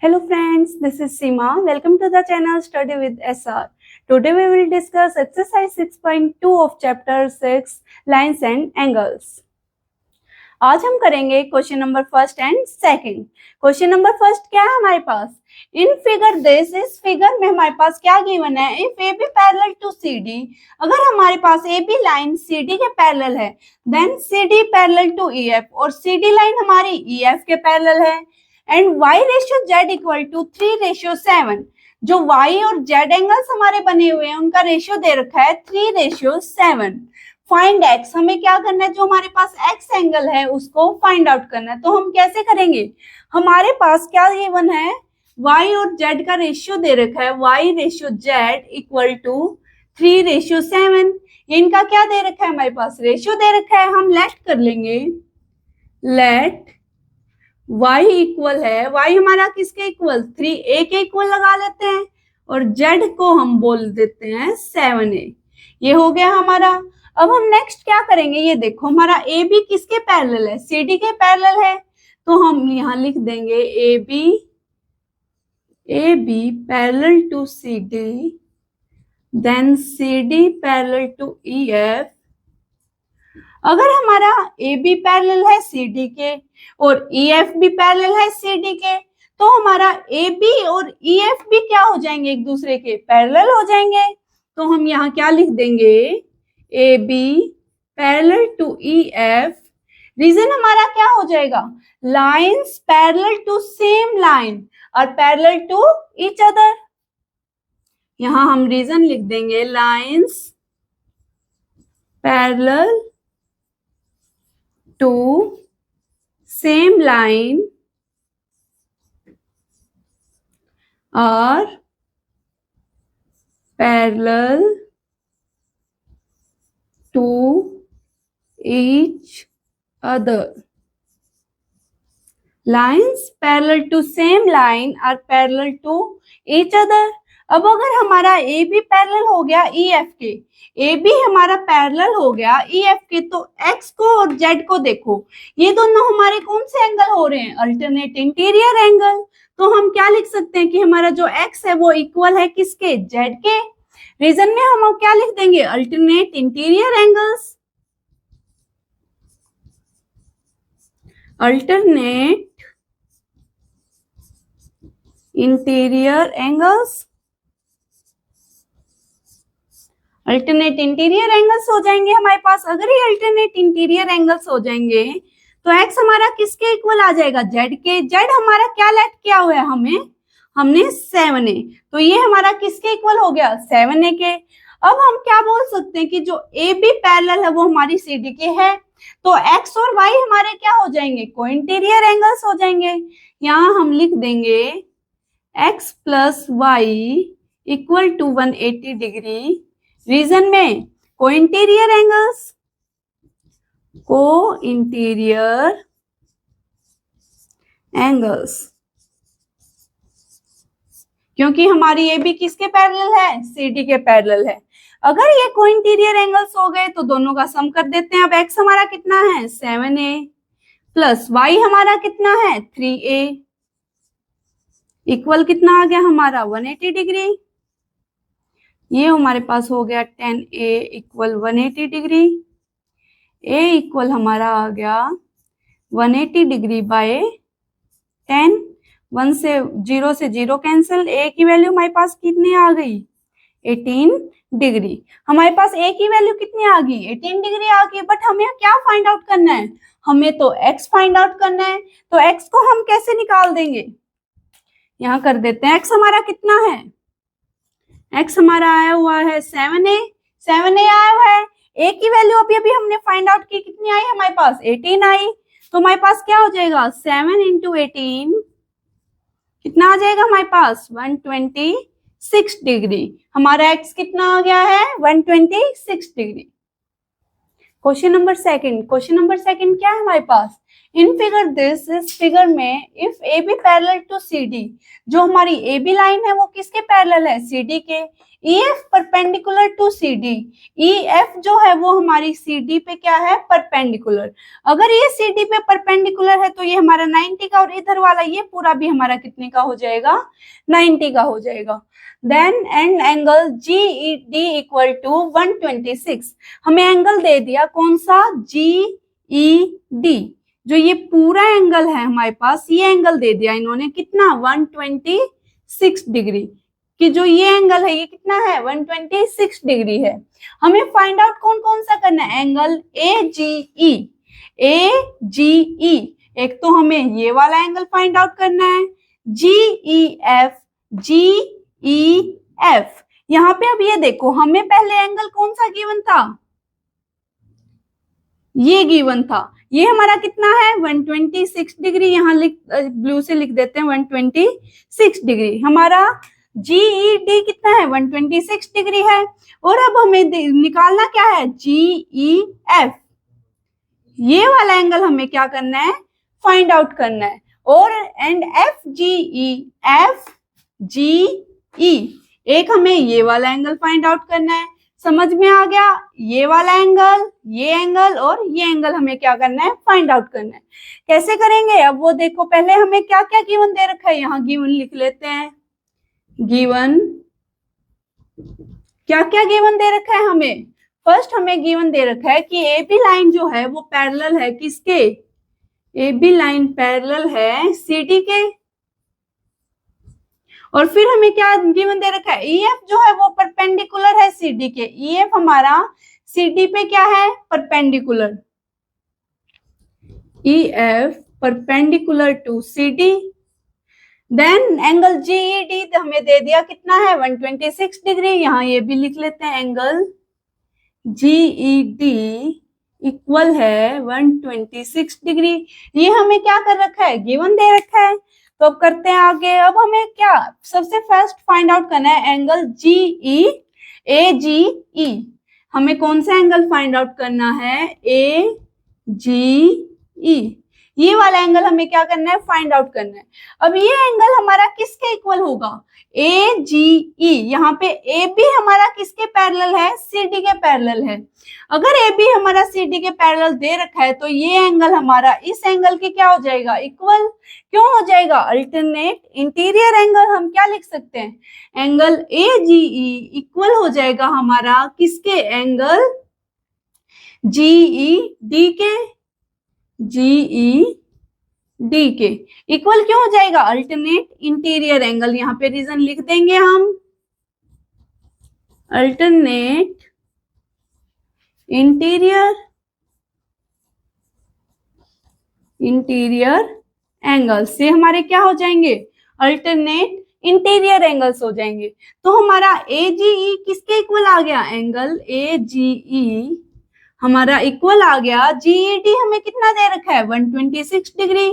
Hello friends, this is Seema. Welcome to the channel Study with SR. Today we will discuss exercise 6.2 of chapter 6 lines and angles. आज हम करेंगे question number first and second. Question number first क्या है हमारे पास? In figure this, इस figure में हमारे पास क्या गिवन है? If A B parallel to C D, अगर हमारे पास A B line C D के पैरेलल है, then C D parallel to E F, और सी डी लाइन हमारी ई एफ के पैरेलल है, and y ratio z equal to 3:7. जो y और z एंगल्स हमारे बने हुए हैं उनका रेशियो दे रखा है 3:7. फाइंड x, हमें क्या करना है? जो हमारे पास x एंगल है उसको फाइंड आउट करना है. तो हम कैसे करेंगे? हमारे पास क्या गिवन है? y और z का रेशियो दे रखा है, y ratio z equal to 3:7. इनका क्या दे रखा है? हमारे पास रेशियो दे रखा है. हम लेट कर लेंगे, लेट y इक्वल है, y हमारा किसके इक्वल? 3a के इक्वल लगा लेते हैं, और z को हम बोल देते हैं 7a. ये हो गया हमारा. अब हम नेक्स्ट क्या करेंगे? ये देखो, हमारा ए बी किसके पैरेलल है? सी डी के पैरेलल है. तो हम यहां लिख देंगे A B parallel to C D, then C D parallel to E F. अगर हमारा ए बी पैरेलल है सी डी के और ई एफ भी पैरेलल है सी डी के, तो हमारा ए बी और ई एफ भी क्या हो जाएंगे? एक दूसरे के पैरेलल हो जाएंगे. तो हम यहाँ क्या लिख देंगे? A B parallel to E F. Reason हमारा क्या हो जाएगा? Lines parallel to same line और पैरेलल टू ईच अदर. यहाँ हम रीजन लिख देंगे, lines parallel to same line are parallel to each other. Lines parallel to same line are parallel to each other. अब अगर हमारा ए बी पैरेलल हो गया ई एफ के, ए बी हमारा पैरेलल हो गया ई एफ के, तो एक्स को और जेड को देखो, ये दोनों हमारे कौन से एंगल हो रहे हैं? Alternate interior angle. तो हम क्या लिख सकते हैं कि हमारा जो एक्स है वो इक्वल है किसके? जेड के. रीजन में हम क्या लिख देंगे? Alternate interior angles. Alternate interior angles, alternate interior angles हो जाएंगे हमारे पास. अगर ये अल्टरनेट इंटीरियर एंगल्स हो जाएंगे तो x हमारा किसके इक्वल आ जाएगा? z के. z हमारा क्या लेट किया हुआ है? हमने 7a. तो ये हमारा किसके इक्वल हो गया? 7a के. अब हम क्या बोल सकते हैं कि जो ए बी पैरेलल है वो हमारी सी डी के है, तो x और y हमारे क्या हो जाएंगे? को इंटीरियर एंगल्स हो जाएंगे. यहाँ हम लिख देंगे x plus Y equal to 180 degree. Reason में co-interior angles, co-interior angles, क्योंकि हमारी ए बी किसके पैरेलल है? सी डी के पैरेलल है. अगर ये को इंटीरियर एंगल्स हो गए तो दोनों का सम कर देते हैं. अब एक्स हमारा कितना है? 7a प्लस वाई हमारा कितना है? 3a इक्वल कितना आ गया हमारा? 180 डिग्री. ये हमारे पास हो गया 10a equal 180 degree. a equal हमारा आ गया 180 डिग्री बाय 10. 1 से 0 कैंसिल. a की वैल्यू हमारे पास कितनी आ गई? 18 डिग्री. हमारे पास a की वैल्यू कितनी आ गई? 18 डिग्री आ गई. बट हमें क्या फाइंड आउट करना है? हमें तो x फाइंड आउट करना है. तो x को हम कैसे निकाल देंगे? यहाँ कर देते हैं. x हमारा कितना है? x हमारा आया हुआ है 7a आया हुआ है. a की वैल्यू अभी हमने फाइंड आउट की, कितनी आई हमारे पास? 18 आई. तो हमारे पास क्या हो जाएगा? 7 इंटू 18 कितना आ जाएगा हमारे पास? 126 डिग्री. हमारा x कितना आ गया है? 126 डिग्री. क्वेश्चन नंबर सेकंड क्या है हमारे पास? इन फिगर दिस, इस फिगर में if A B parallel to C D, जो हमारी ए बी लाइन है वो किसके पैरेलल है, सी डी के। E F perpendicular to C D, E F जो है वो हमारी सी डी पे क्या है, परपेंडिकुलर। अगर ये सी डी पे परपेंडिकुलर है तो ये हमारा 90 का, और इधर वाला ये पूरा भी हमारा कितने का हो जाएगा, 90 का हो जाएगा। Then and angle G E D equal to 126, हमें एंगल दे दिया कौन सा, जी ई डी, जो ये पूरा एंगल है हमारे पास, ये एंगल दे दिया इन्होंने कितना, 126 डिग्री, कि जो ये एंगल है ये कितना है, 126 डिग्री है। हमें फाइंड आउट कौन कौन सा करना है, angle A ji E, A ji E, एक तो हमें ये वाला एंगल फाइंड आउट करना है, जी E F, G E F. यहाँ पे अब ये देखो, हमें पहले एंगल कौन सा गिवन था, ये गिवन था, ये हमारा कितना है, 126 डिग्री, यहाँ ब्लू से लिख देते हैं 126 डिग्री। हमारा जीई डी कितना है, 126 डिग्री है। और अब हमें निकालना क्या है, जीई एफ, ये वाला एंगल हमें क्या करना है, फाइंड आउट करना है। और and F G E, F G E, एक हमें ये वाला एंगल फाइंड आउट करना है। समझ में आ गया, ये वाला एंगल, ये एंगल और ये एंगल हमें क्या करना है, फाइंड आउट करना है। कैसे करेंगे, अब वो देखो, पहले हमें क्या क्या गिवन दे रखा है, यहाँ गिवन लिख लेते हैं। गिवन क्या क्या गिवन दे रखा है हमें, फर्स्ट हमें गिवन दे रखा है कि ए बी लाइन जो है वो पैरेलल है किसके, ए बी लाइन पैरेलल है सी डी के। और फिर हमें क्या गिवन दे रखा है, ई एफ जो है वो परपेंडिकुलर है सी डी के, ई एफ हमारा सी डी पे क्या है, perpendicular, E F perpendicular to C D. Then angle G E D हमें दे दिया कितना है, 126 डिग्री, यहाँ ये भी लिख लेते हैं, एंगल जीई डी इक्वल है 126 डिग्री। ये हमें क्या कर रखा है, गिवन दे रखा है। तो अब करते हैं आगे, अब हमें क्या सबसे फर्स्ट फाइंड आउट करना है, एंगल जीई ए जी ई, हमें कौन सा एंगल फाइंड आउट करना है, ए जी ई, ये वाला एंगल हमें क्या करना है, फाइंड आउट करना है। अब ये एंगल हमारा किसके इक्वल होगा, ए जी ई, यहाँ पे ए बी हमारा किसके पैरेलल है, सी डी के पैरेलल है। अगर ए बी हमारा सी डी के पैरेलल दे रखा है तो ये एंगल हमारा इस एंगल के क्या हो जाएगा, इक्वल। क्यों हो जाएगा, अल्टरनेट इंटीरियर एंगल हम क्या लिख सकते हैं, angle A ji E equal हो जाएगा हमारा किसके, एंगल जीई डी के, जीई डी के इक्वल क्यों हो जाएगा, अल्टरनेट इंटीरियर एंगल। यहाँ पे रीजन लिख देंगे हम, अल्टरनेट इंटीरियर एंगल से हमारे क्या हो जाएंगे, अल्टरनेट इंटीरियर एंगल्स हो जाएंगे। तो हमारा ए जी ई किसके इक्वल आ गया, एंगल ए जी ई हमारा इक्वल आ गया, जीईडी हमें कितना दे रखा है, 126 डिग्री,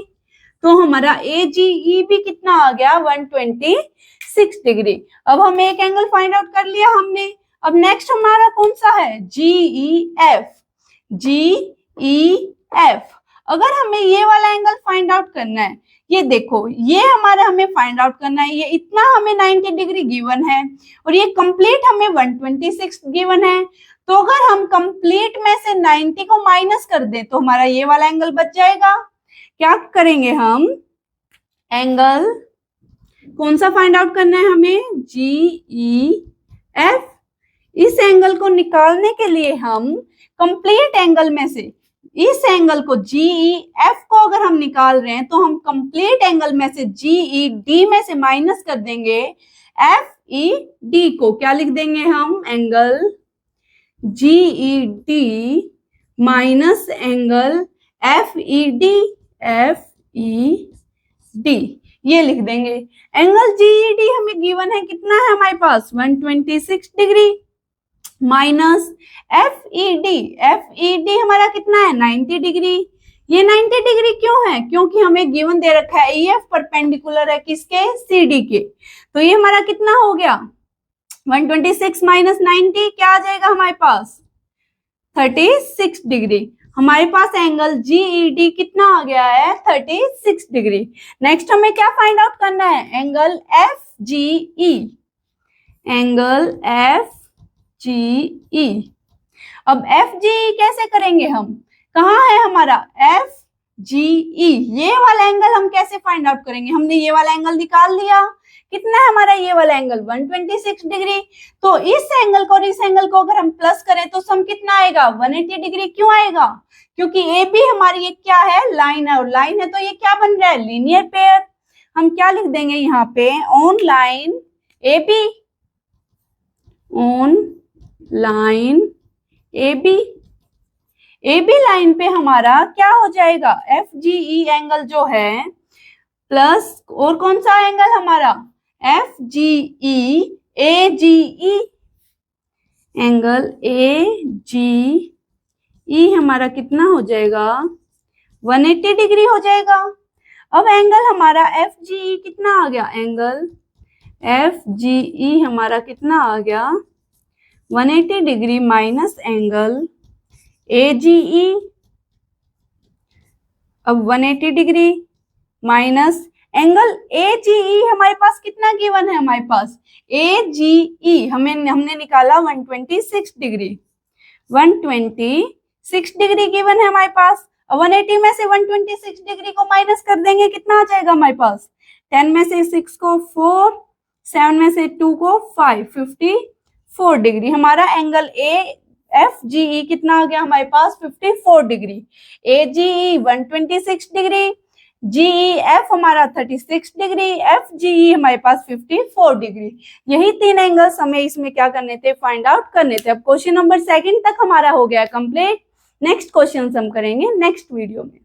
तो हमारा ए जी ई भी कितना आ गया, 126 डिग्री। अब हमें एक एंगल फाइंड आउट कर लिया हमने। अब नेक्स्ट हमारा कौन सा है, जीई एफ, जीई एफ। अगर हमें ये वाला एंगल फाइंड आउट करना है, ये देखो ये हमारा हमें फाइंड आउट करना है, ये इतना हमें 90 डिग्री गिवन है और ये कंप्लीट हमें 126 गिवन है। तो अगर हम कंप्लीट में से 90 को माइनस कर दें तो हमारा ये वाला एंगल बच जाएगा। क्या करेंगे हम, एंगल कौन सा फाइंड आउट करना है हमें, जीई एफ। इस एंगल को निकालने के लिए हम कंप्लीट एंगल में से इस एंगल को जीई एफ को अगर हम निकाल रहे हैं तो हम कंप्लीट एंगल में से जीई डी में से माइनस कर देंगे एफ ई डी को। क्या लिख देंगे हम, angle G E D minus angle F E D, F E D ये लिख देंगे। एंगल जीई डी हमें गिवन है कितना है हमारे पास, 126 degree minus F E D हमारा कितना है, 90 डिग्री। ये 90 डिग्री क्यों है, क्योंकि हमें गिवन दे रखा है ई एफ परपेंडिकुलर है किसके, सी डी के। तो ये हमारा कितना हो गया, 126 माइनस 90 क्या आ जाएगा हमारे पास, 36 डिग्री। हमारे पास एंगल GED कितना आ गया है 36 डिग्री। नेक्स्ट हमें क्या फाइंड आउट करना है, एंगल FGE, एंगल FGE। अब FGE कैसे करेंगे हम, कहाँ है हमारा FGE, ये वाला एंगल हम कैसे फाइंड आउट करेंगे, हमने ये वाला एंगल निकाल लिया, कितना है हमारा ये वाला एंगल 126 डिग्री। तो इस एंगल को और इस एंगल को अगर हम प्लस करें तो सम कितना आएगा 180 डिग्री। क्यों आएगा, क्योंकि ए बी हमारी ये क्या है, लाइन है, और लाइन है तो ये क्या बन रहा है, लीनियर पेयर। हम क्या लिख देंगे यहाँ पे, on line A B, on line A B, A B line पे हमारा क्या हो जाएगा FGE एंगल जो है, प्लस और कौन सा एंगल हमारा FGE AGE, एंगल AGE हमारा कितना हो जाएगा 180 डिग्री हो जाएगा। अब एंगल हमारा FGE कितना आ गया, एंगल FGE हमारा कितना आ गया 180 डिग्री माइनस एंगल AGE। अब 180 डिग्री माइनस एंगल AGE हमारे पास कितना गिवन है, हमारे पास AGE हमने निकाला 126 डिग्री, 126 डिग्री गिवन है हमारे पास। 180 में से 126 डिग्री को माइनस कर देंगे, कितना आ जाएगा हमारे पास, 10 में से 6 को 4, 7 में से 2 को 5, 54 डिग्री। हमारा एंगल FGE कितना आ गया हमारे पास 54 डिग्री, AGE 126 डिग्री, GEF हमारा 36 डिग्री, FGE हमारे पास 54 डिग्री। यही 3 एंगल्स हमें इसमें क्या करने थे, फाइंड आउट करने थे। अब क्वेश्चन नंबर 2 तक हमारा हो गया कंप्लीट। नेक्स्ट क्वेश्चन हम करेंगे नेक्स्ट वीडियो में।